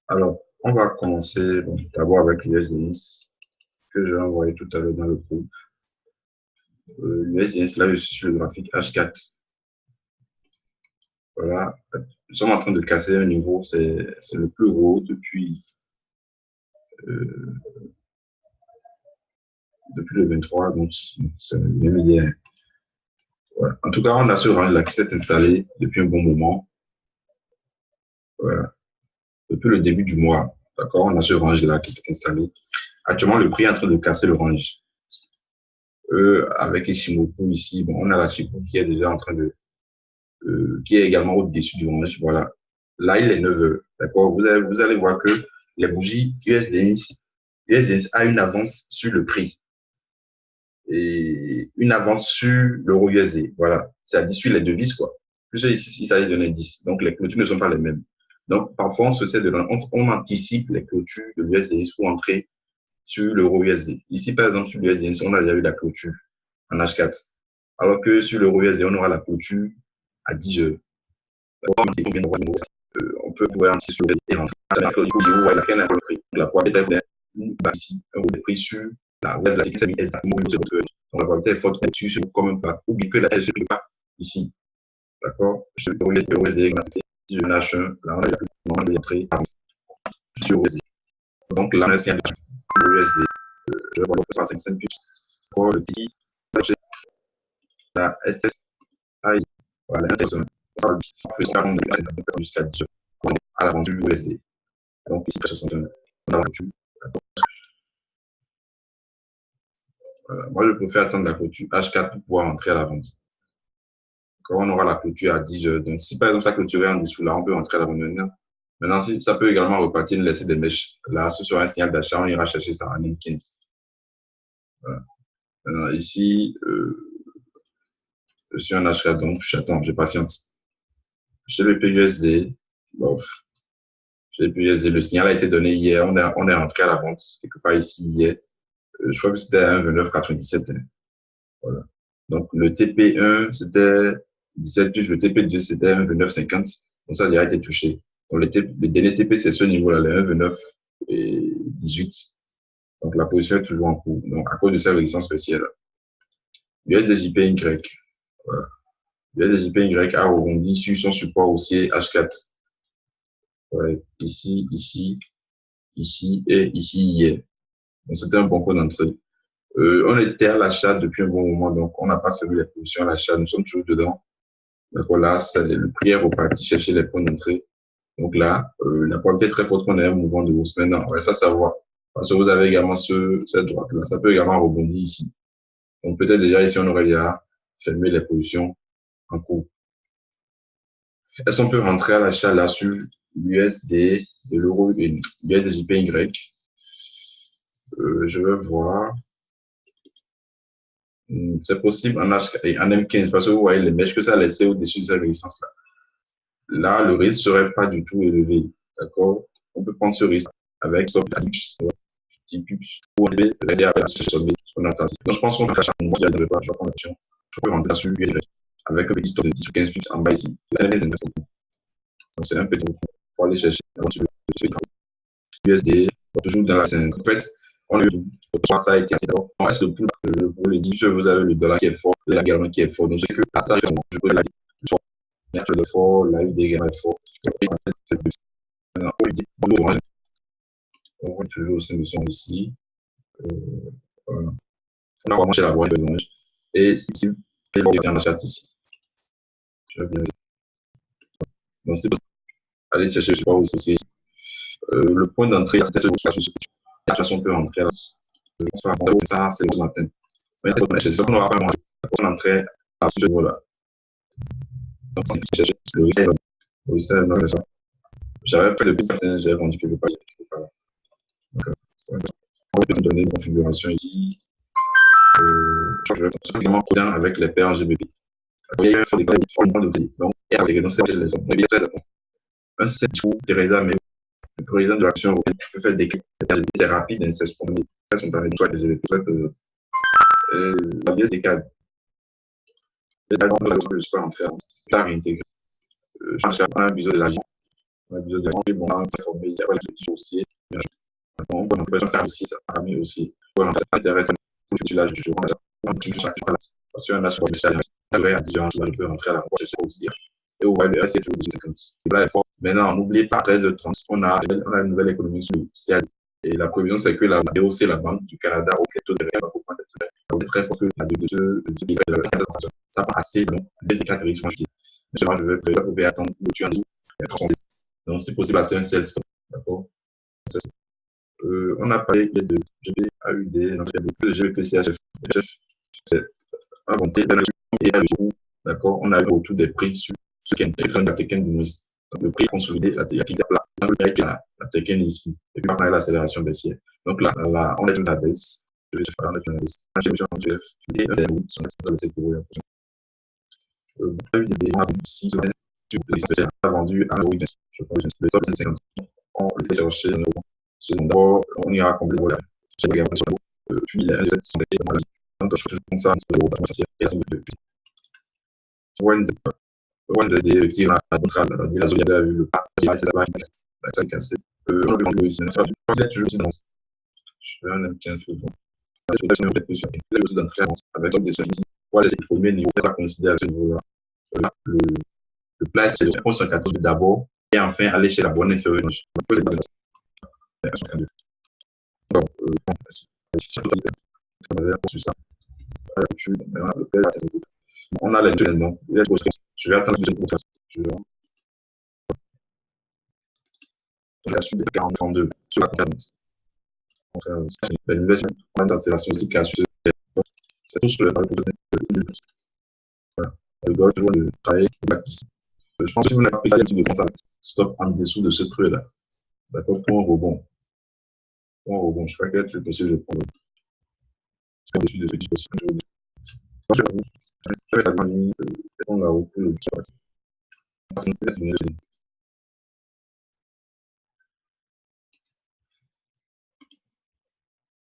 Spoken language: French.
Alors, on va commencer d'abord avec l'USDINS que j'ai envoyé tout à l'heure dans le groupe. L'USDINS, là, je suis sur le graphique H4. Voilà, nous sommes en train de casser un niveau, c'est le plus haut depuis le 23, donc c'est même hier. Voilà. En tout cas, on a ce range là qui s'est installé depuis un bon moment. Voilà. Depuis le début du mois, d'accord, on a ce range là qui s'est installé. Actuellement, le prix est en train de casser le range. Avec Ishimoku ici, bon, on a la Chikou qui est déjà en train de qui est également au-dessus du range. Voilà. Là, il est 9 heures. D'accord. Vous allez voir que les bougies USDNS a une avance sur le prix et une avance sur l'euro USD. Voilà. C'est-à-dire sur les devises, quoi. Plus ici, il s'agit d'un indice. Donc, les clôtures ne sont pas les mêmes. Donc, parfois, on anticipe les clôtures de l'USDNS pour entrer sur l'euro USD. Ici, par exemple, sur l'USDNS, on a déjà eu la clôture en H4. Alors que sur l'euro USD, on aura la clôture à 10 heures. On peut voir un petit sur les rentrer. La probabilité est ici, un prix sur la web de la fixe exactement donc la probabilité est forte sur comme un pas. Oublie que la SG n'est pas ici. D'accord? Je vais le USD, si je lâche un, là on a le moment d'entrer sur USD. Donc là, on est sur USD. Je vais voir le 5 pips. Pour le petit, la SSI, voilà, jusqu'à 10 à l'aventure USD. Donc ici, 61, on a l'aventure. Voilà. Moi, je préfère attendre la clôture H4 pour pouvoir entrer à la vente. Quand on aura la clôture à 10 heures. Donc, si par exemple ça clôture est en dessous, là, on peut entrer à la vente maintenant. Maintenant, si, ça peut également repartir, laisser des mèches. Là, ce sera un signal d'achat, on ira chercher ça en M15. Voilà. Maintenant, ici, je suis en H4, donc j'attends, je patiente. Chez le PUSD, bof. Chez le PUSD, le signal a été donné hier, on est rentré à la vente, quelque part ici hier. Je crois que c'était à 1,2997. Voilà. Donc, le TP1, c'était 17 plus, le TP2, c'était 1,2950. Donc, ça a déjà été touché. Donc, le dernier TP, c'est ce niveau-là, le 1,2918. Donc, la position est toujours en cours. Donc, à cause de cette résistance spéciale. USDJPY, voilà. USDJPY a rebondi sur son support haussier H4. Ouais. Ici, ici, ici et ici hier. Donc, c'était un bon point d'entrée. On était à l'achat depuis un bon moment, donc on n'a pas fermé les positions à l'achat. Nous sommes toujours dedans. Donc là, le prix est reparti chercher les points d'entrée. Donc là, la probabilité est très forte qu'on ait un mouvement de hausse. Maintenant, on va ça savoir. Parce que vous avez également cette droite-là. Ça peut également rebondir ici. Donc peut-être déjà ici, on aurait déjà fermé les positions en cours. Est-ce qu'on peut rentrer à l'achat là sur l'USD, de l'euro, l'USDJPY? Je vais voir. C'est possible en M15 parce que vous voyez les mèches que ça a laissé au-dessus de cette résistance-là. Là, le risque ne serait pas du tout élevé. D'accord? On peut prendre ce risque avec stop petit push pour enlever le sommet. Donc, je pense qu'on va faire un mouvement de pas. Je vais prendre l'action. Je peux rentrer sur USD avec un petit stop de 10 ou 15 pips en bas ici. Donc, c'est un petit mouvement pour aller chercher USD, toujours dans la scène. En fait, on a eu ça a été assez fort. Est-ce que pour le 10, vous avez le dollar qui est fort, le également qui est fort. Donc, c'est que à ça, je peux la dire. Le fort, la UD également est fort. On voit toujours aussi le son ici. Voilà. On a vraiment chez la boîte de l'orange. Et si il y a un achat ici. Je vais bien. Donc, c'est possible. Allez chercher, je sais pas où c'est. Le point d'entrée, c'est la situation peut rentrer là. Ça, c'est le matin. Mais on n'aura pas mangé. On entrait à ce niveau-là. Donc, si je cherche le risque, j'avais fait depuis matin, j'avais vendu quelque part. On peut donner une configuration ici. Je vais simplement coder avec les paires en GBP. Il y a un fort décalage donc, un 7 pour Teresa, mais le président de l'action européenne peut faire des c'est rapide, c'est spontané. Soit des GBP, la pièce des cadres. Les cadres, je peux rentrer à réintégrer. On a besoin de l'argent. On a besoin de rentrer, bon, là, on s'est formé, il y a pas les petits dossiers. On peut rentrer, ça aussi, ça permet aussi. Pour rentrer, ça intéresse, tu l'as, je rentre, tu chaque fois, parce qu'on a sur le chat, ça va à 10 ans, je peux rentrer à la fois, je sais aussi. Et on voit le reste, c'est toujours 50. Et là, il faut, maintenant, n'oubliez pas, 13h30, on a une nouvelle économie sur le CIAD. Et la prévision, c'est que la BOC, la Banque du Canada, au taux de réel, va comprendre très fort que la ça part assez, donc, les écarts risques franchis. Moi, je vais ouvrir attendre le tu en dis. Donc, c'est possible à faire un sell stop. D'accord? On a parlé de GBAUD, donc il y a des GBPCHF. C'est inventé et d'accord? On a eu autour des prix sur ce qui est une la Tekken du Mousse. Donc, le prix consolidé, la Tekken ici. Et puis, après, l'accélération baissière. Donc, là, on est sur la baisse. Je vais faire un baisse. J'ai mis sur un GF. Et on a eu des délais ici, on a vendu à 1,20€. Je pense que le top, c'est 50. On le fait chercher. D'abord, on ira combler voilà. J'ai regardé sur le puis les recettes sont des donc je pense ça OneZD qui est la zone de le pas c'est cassé on le vend ici ça je toujours dans je vais un petit peu je vais faire plus sur les choses d'entrée avec des services voilà les premiers niveaux ça considère ce niveau là le place c'est le 114 d'abord et enfin aller chez la bonne inférieure donc on a les deux donc je vais attendre je la suite des 40-32 sur la conférence. La nouvelle installation aussi qui a su c'est tout ce que le voilà. Le goal toujours de travailler je pense que si vous n'avez pas pris ça, de penser stop en dessous de ce creux là. D'accord, pour un rebond. Je crois que c'est possible de prendre au-dessus de ce dispositif. Je vais ça dans la route pour le